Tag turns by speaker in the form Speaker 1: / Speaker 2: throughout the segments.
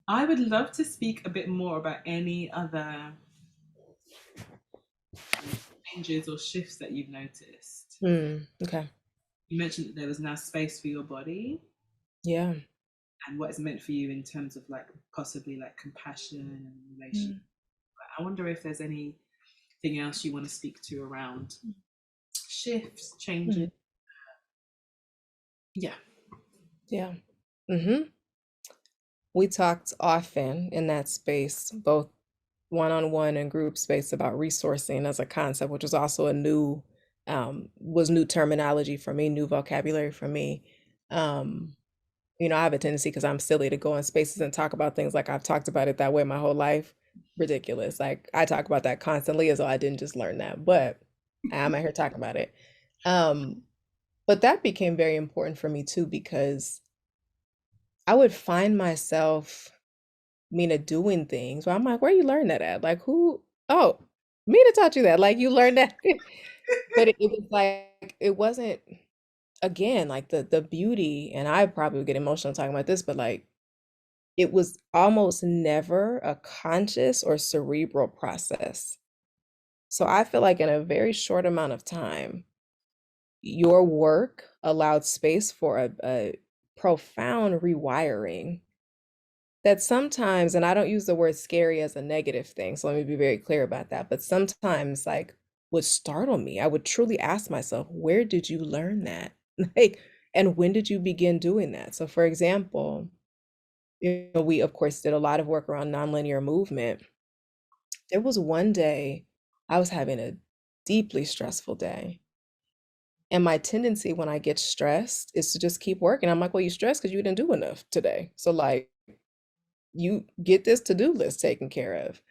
Speaker 1: I would love to speak a bit more about any other changes or shifts that you've noticed.
Speaker 2: Okay.
Speaker 1: You mentioned that there was now space for your body
Speaker 2: Yeah.
Speaker 1: and what it's meant for you in terms of like possibly like compassion and relation.
Speaker 2: Mm,
Speaker 1: I wonder if there's anything else you want to speak to around shifts, changes.
Speaker 2: mm,
Speaker 1: Yeah.
Speaker 2: yeah. hmm We talked often in that space, both one-on-one and group space, about resourcing as a concept, which was also a was new terminology for me, new vocabulary for me. Um, I have a tendency because I'm silly to go in spaces and talk about things like I've talked about it that way my whole life. Ridiculous. Like I talk about that constantly as though I didn't just learn that, but I'm out here talking about it. Um, but that became very important for me too because I would find myself, Mina, doing things where I'm like, where you learn that at? Like who? Oh, Mina taught you that. Like you learned that. But it was like it wasn't, again, like the beauty, and I probably would get emotional talking about this, but like it was almost never a conscious or cerebral process. So I feel like in a very short amount of time, your work allowed space for a profound rewiring that sometimes, and I don't use the word scary as a negative thing, so let me be very clear about that, but sometimes like would startle me. I would truly ask myself, where did you learn that? Like, and when did you begin doing that? So for example, we of course did a lot of work around nonlinear movement. There was one day I was having a deeply stressful day. And my tendency when I get stressed is to just keep working. I'm like, well, you stressed because you didn't do enough today. So like you get this to-do list taken care of.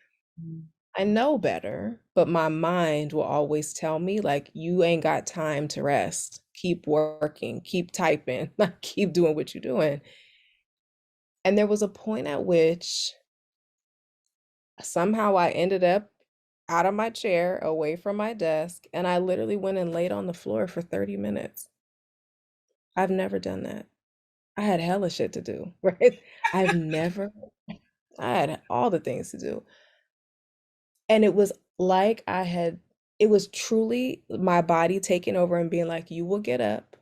Speaker 1: Mm.
Speaker 2: I know better, but my mind will always tell me, like, you ain't got time to rest. Keep working, keep typing, like, keep doing what you're doing. And there was a point at which somehow I ended up out of my chair, away from my desk, and I literally went and laid on the floor for 30 minutes. I've never done that. I had hella shit to do, right? I've never, I had all the things to do. And it was like it was truly my body taking over and being like, you will get up,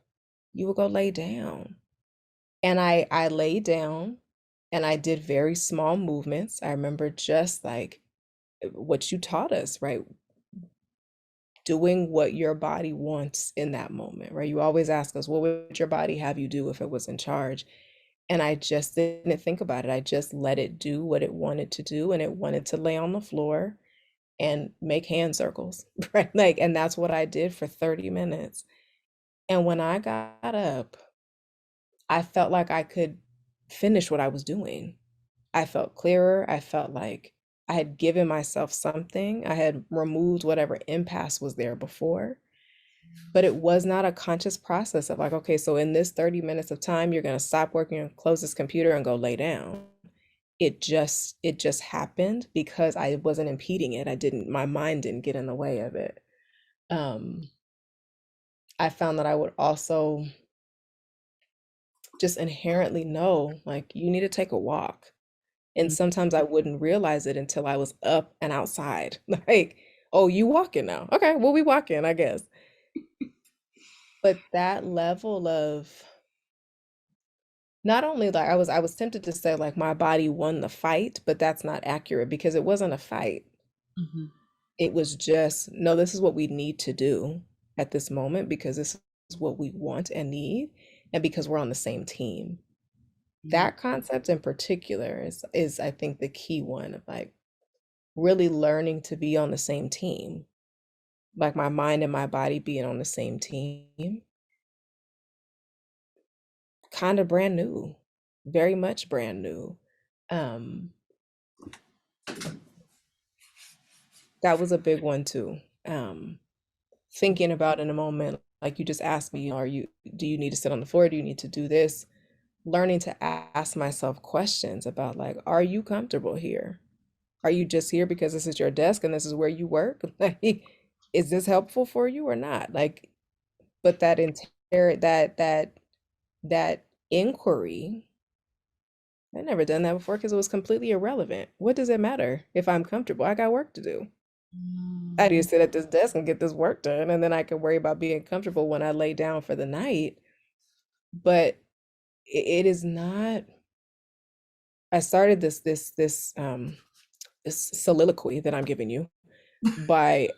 Speaker 2: you will go lay down. And I laid down and I did very small movements. I remember just like what you taught us, right? Doing what your body wants in that moment, right? You always ask us, what would your body have you do if it was in charge? And I just didn't think about it. I just let it do what it wanted to do, and it wanted to lay on the floor and make hand circles, right? Like, and that's what I did for 30 minutes. And when I got up, I felt like I could finish what I was doing. I felt clearer. I felt like I had given myself something. I had removed whatever impasse was there before. But it was not a conscious process of like, okay, so in this 30 minutes of time, you're going to stop working and close this computer and go lay down. It just happened because I wasn't impeding it. My mind didn't get in the way of it. Um, I found that I would also just inherently know, like, you need to take a walk. And
Speaker 1: Mm.
Speaker 2: sometimes I wouldn't realize it until I was up and outside. Like, oh, you walking now. Okay, well, we walking, I guess. But that level of, not only like I was tempted to say like my body won the fight, but that's not accurate because it wasn't a fight.
Speaker 1: Mhm.
Speaker 2: It was just, no, this is what we need to do at this moment because this is what we want and need, and because we're on the same team.
Speaker 1: Mm.
Speaker 2: That concept in particular is I think the key one of like really learning to be on the same team. Like my mind and my body being on the same team, kind of brand new, very much brand new. Um, that was a big one too. Thinking about in a moment, like you just asked me, do you need to sit on the floor? Do you need to do this? Learning to ask myself questions about like, are you comfortable here? Are you just here because this is your desk and this is where you work? Like, is this helpful for you or not? Like, but that inquiry, I'd never done that before because it was completely irrelevant. What does it matter if I'm comfortable? I got work to do. I need to
Speaker 1: Mm.
Speaker 2: sit at this desk and get this work done, and then I can worry about being comfortable when I lay down for the night. But it is not. I started this soliloquy that I'm giving you by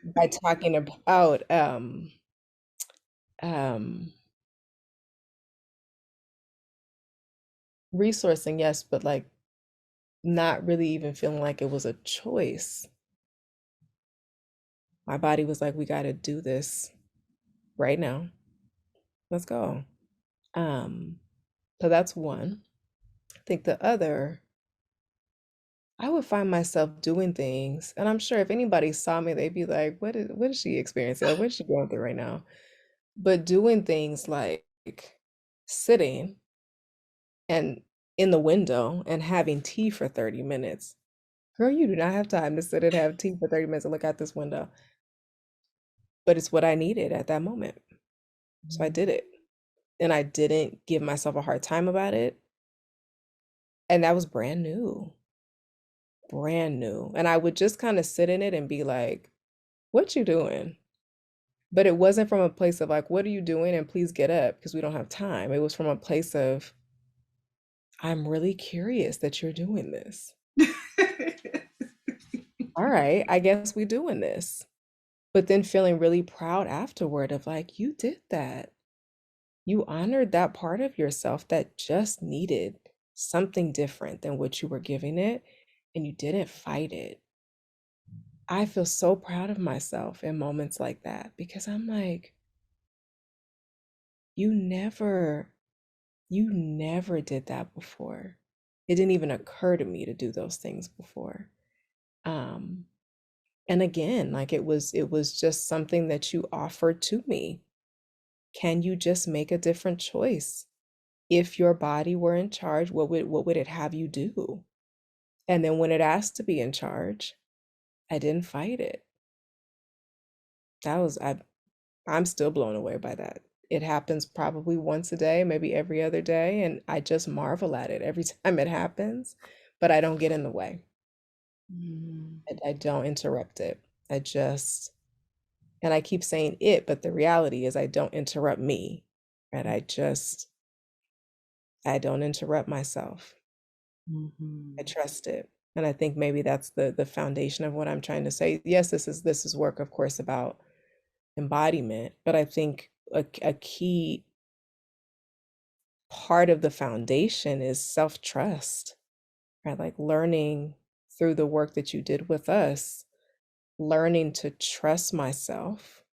Speaker 2: by talking about um resourcing, yes, but like not really even feeling like it was a choice. My body was like, we got to do this right now. Let's go. Um, so that's one. I think the other, I would find myself doing things, and I'm sure if anybody saw me, they'd be like, what is she experiencing? Like, what is she going through right now? But doing things like sitting and in the window and having tea for 30 minutes. Girl, you do not have time to sit and have tea for 30 minutes and look out this window. But it's what I needed at that moment. So I did it. And I didn't give myself a hard time about it. And that was brand new, brand new. And I would just kind of sit in it and be like, what you doing? But it wasn't from a place of like, what are you doing? And please get up because we don't have time. It was from a place of, I'm really curious that you're doing this. All right, I guess we're doing this. But then feeling really proud afterward of like, you did that. You honored that part of yourself that just needed something different than what you were giving it, and you didn't fight it. I feel so proud of myself in moments like that because I'm like, you never, you never did that before. It didn't even occur to me to do those things before. Um, and again, like it was just something that you offered to me. Can you just make a different choice? If your body were in charge, what would it have you do? And then when it asked to be in charge, I didn't fight it. That was I'm still blown away by that. It happens probably once a day, maybe every other day, and I just marvel at it every time it happens, but I don't get in the way.
Speaker 1: Mm.
Speaker 2: I don't interrupt it. I just and I keep saying it, but the reality is I don't interrupt me. Right? I don't interrupt myself. I
Speaker 1: Mhm.
Speaker 2: trust it. And I think maybe that's the foundation of what I'm trying to say. Yes, this is work, of course, about embodiment, but I think a key part of the foundation is self-trust, right? Like learning through the work that you did with us, learning to trust myself,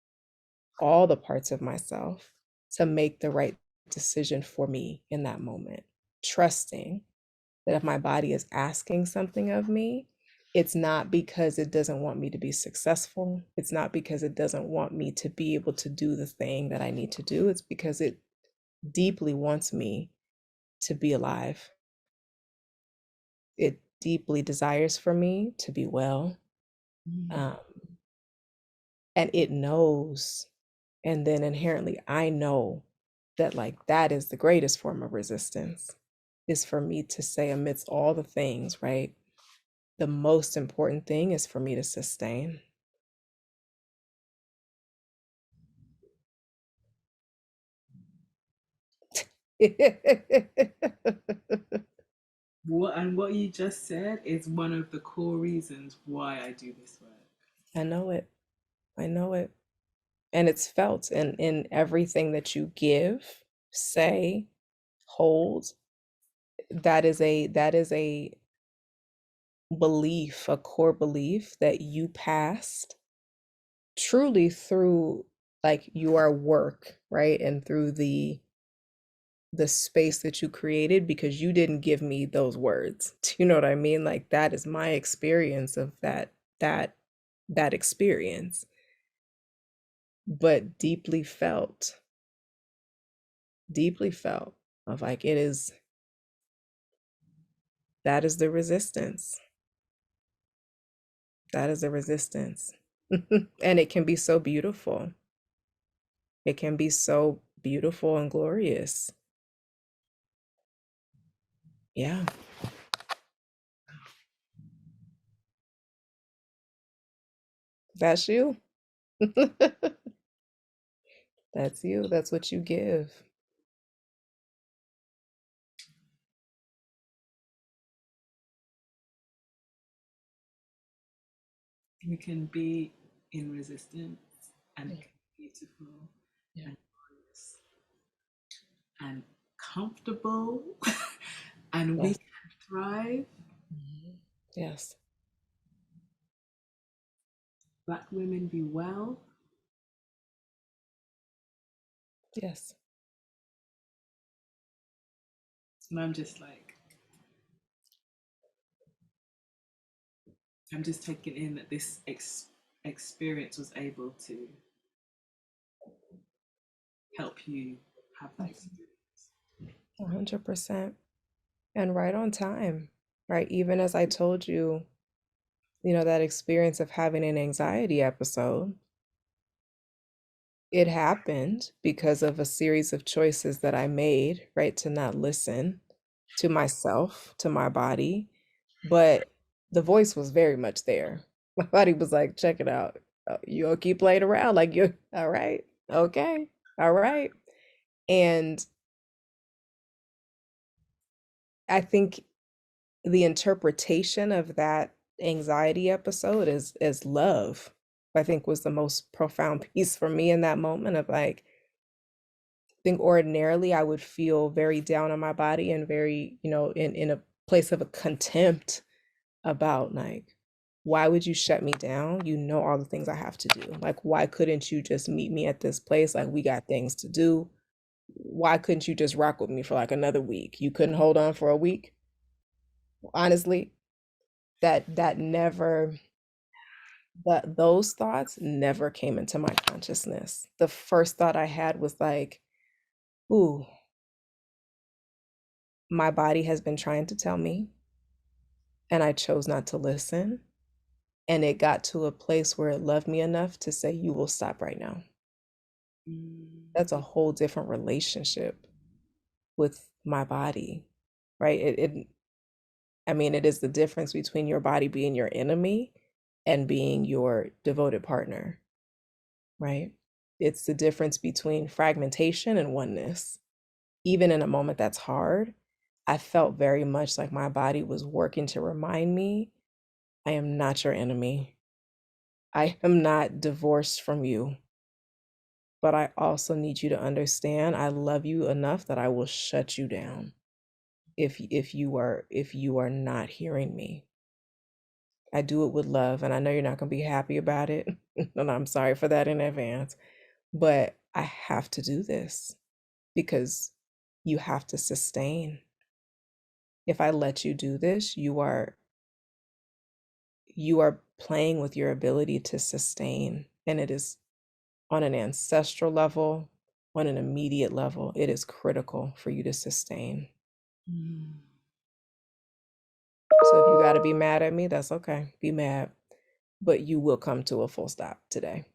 Speaker 2: all the parts of myself, to make the right decision for me in that moment. Trusting that if my body is asking something of me, it's not because it doesn't want me to be successful. It's not because it doesn't want me to be able to do the thing that I need to do. It's because it deeply wants me to be alive. It deeply desires for me to be well.
Speaker 1: Mm.
Speaker 2: Um, and it knows. And then inherently, I know that, like, that is the greatest form of resistance, is for me to say, amidst all the things, right? The most important thing is for me to sustain.
Speaker 1: What you just said is one of the core reasons why I do this work.
Speaker 2: I know it. I know it. And it's felt in everything that you give, say, hold. That is a belief, a core belief that you passed truly through like your work, right? And through the space that you created because you didn't give me those words. Do you know what I mean? Like that is my experience of that that experience, but deeply felt of like it is that is the resistance. That is the resistance. And it can be so beautiful. It can be so beautiful and glorious. Yeah. That's you. That's you. That's what you give.
Speaker 1: We can be in resistance and
Speaker 2: Yeah.
Speaker 1: beautiful
Speaker 2: Yeah.
Speaker 1: and glorious and comfortable and we
Speaker 2: Yes.
Speaker 1: can thrive.
Speaker 2: Mhm. Yes.
Speaker 1: Black women be well.
Speaker 2: Yes.
Speaker 1: And I'm just like, I'm just taking in that this experience was able to help you have that experience.
Speaker 2: 100%. And right on time, right? Even as I told you, that experience of having an anxiety episode, it happened because of a series of choices that I made, right? To not listen to myself, to my body. But the voice was very much there. My body was like, check it out. You'll keep playing around. Like, you're all right. Okay. All right. And I think the interpretation of that anxiety episode is love. I think was the most profound piece for me in that moment of like, I think ordinarily I would feel very down on my body and very, in a place of a contempt about like, why would you shut me down? You know all the things I have to do. Like, why couldn't you just meet me at this place? Like, we got things to do. Why couldn't you just rock with me for like another week? You couldn't hold on for a week? Honestly, that never that those thoughts never came into my consciousness. The first thought I had was like, ooh, my body has been trying to tell me, and I chose not to listen. And it got to a place where it loved me enough to say, you will stop right now.
Speaker 1: Mm.
Speaker 2: That's a whole different relationship with my body, right? I mean, it is the difference between your body being your enemy and being your devoted partner, right? It's the difference between fragmentation and oneness. Even in a moment that's hard, I felt very much like my body was working to remind me, I am not your enemy. I am not divorced from you. But I also need you to understand I love you enough that I will shut you down if you are not hearing me. I do it with love, and I know you're not going to be happy about it, and I'm sorry for that in advance, but I have to do this because you have to sustain. If I let you do this, you are playing with your ability to sustain, and it is on an ancestral level, on an immediate level, it is critical for you to sustain.
Speaker 1: Mm.
Speaker 2: So if you got to be mad at me, that's okay. Be mad, but you will come to a full stop today.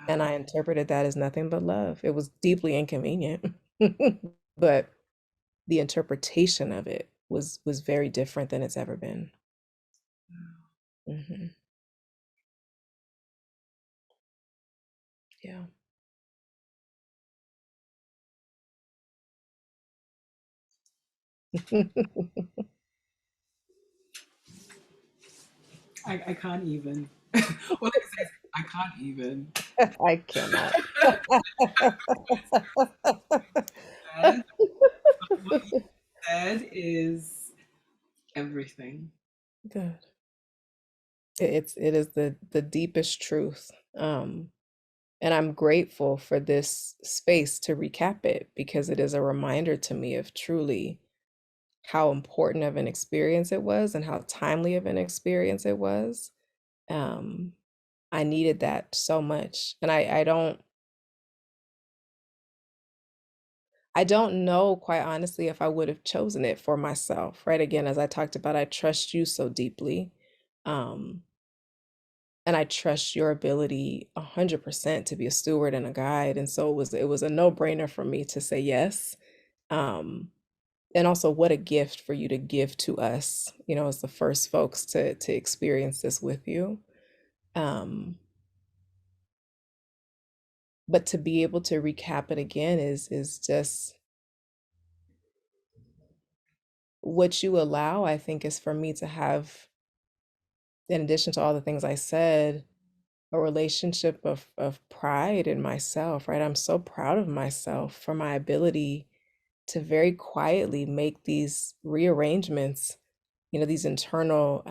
Speaker 2: And
Speaker 1: Wow.
Speaker 2: I interpreted that as nothing but love. It was deeply inconvenient, but the interpretation of it was very different than it's ever been. Hmm. Yeah.
Speaker 1: I can't even. All I can say is I can't even.
Speaker 2: I cannot.
Speaker 1: Said, what you said is everything.
Speaker 2: Good. It is the deepest truth. And I'm grateful for this space to recap it because it is a reminder to me of truly how important of an experience it was and how timely of an experience it was. Um, I needed that so much. And I don't know quite honestly if I would have chosen it for myself, right? Again, as I talked about, I trust you so deeply. Um, and I trust your ability 100% to be a steward and a guide. And so it was a no-brainer for me to say yes. Um, and also what a gift for you to give to us, as the first folks to experience this with you. Um, but to be able to recap it again is just what you allow, I think, is for me to have, in addition to all the things I said, a relationship of pride in myself, right? I'm so proud of myself for my ability to very quietly make these rearrangements, these internal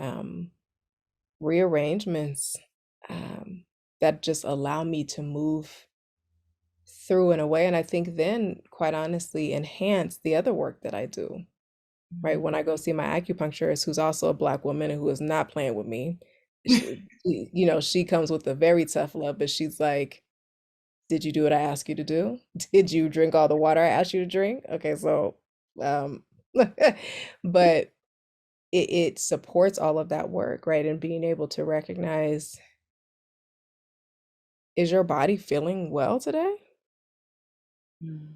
Speaker 2: rearrangements, that just allow me to move through in a way. And I think then, quite honestly, enhance the other work that I do, right? When I go see my acupuncturist, who's also a Black woman and who is not playing with me, she comes with a very tough love, but she's like, did you do what I asked you to do? Did you drink all the water I asked you to drink? Okay, so, um, but it supports all of that work, right? And being able to recognize, is your body feeling well today?
Speaker 1: Mm.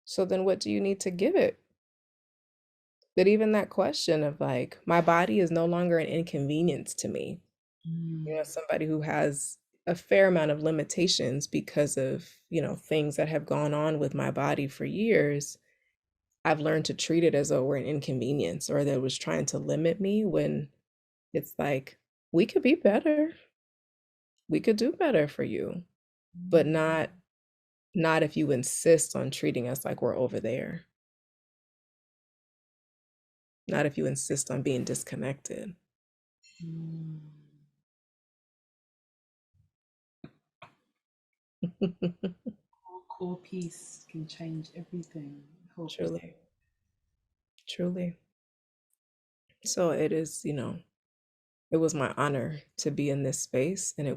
Speaker 2: So then what do you need to give it? But even that question of like, my body is no longer an inconvenience to me.
Speaker 1: Mm.
Speaker 2: Somebody who has a fair amount of limitations because of, things that have gone on with my body for years. I've learned to treat it as though we're an inconvenience or that it was trying to limit me, when it's like, we could be better. We could do better for you, but not if you insist on treating us like we're over there. Not if you insist on being disconnected.
Speaker 1: Mm. Core piece can change everything. Hope.
Speaker 2: Truly, truly. So it is, it was my honor to be in this space, and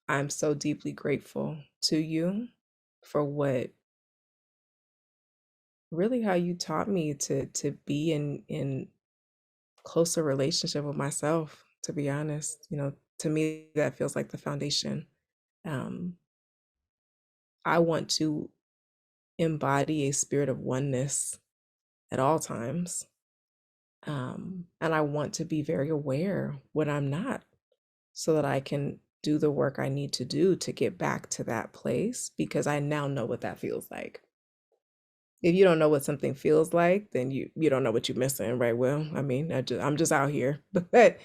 Speaker 2: I'm so deeply grateful to you for what really how you taught me to be in closer relationship with myself, to be honest. To me that feels like the foundation. Um, I want to embody a spirit of oneness at all times. And I want to be very aware when I'm not, so that I can do the work I need to do to get back to that place, because I now know what that feels like. If you don't know what something feels like, then you don't know what you're missing, right? Well, I mean, I'm just out here. But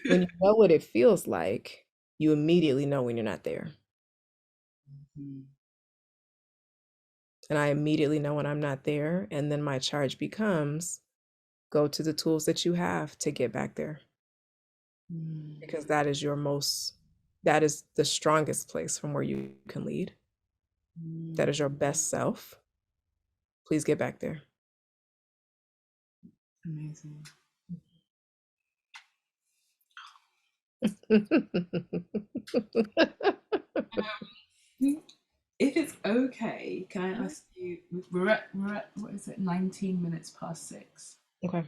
Speaker 2: when you know what it feels like, you immediately know when you're not there.
Speaker 1: Mm.
Speaker 2: And I immediately know when I'm not there. And then my charge becomes, go to the tools that you have to get back there.
Speaker 1: Mm.
Speaker 2: Because that is the strongest place from where you can lead. That
Speaker 1: Mm.
Speaker 2: is your best self. Please get back there.
Speaker 1: Amazing. If it's okay, can I ask you? We're at what is it? 19 minutes past 6.
Speaker 2: Okay.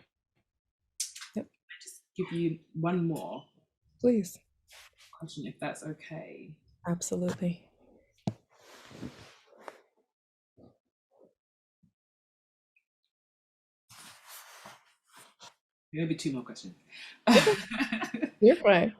Speaker 2: Yep.
Speaker 1: Just give you one more
Speaker 2: Please.
Speaker 1: question, if that's okay.
Speaker 2: Absolutely.
Speaker 1: Maybe two more questions.
Speaker 2: Okay. You're fine.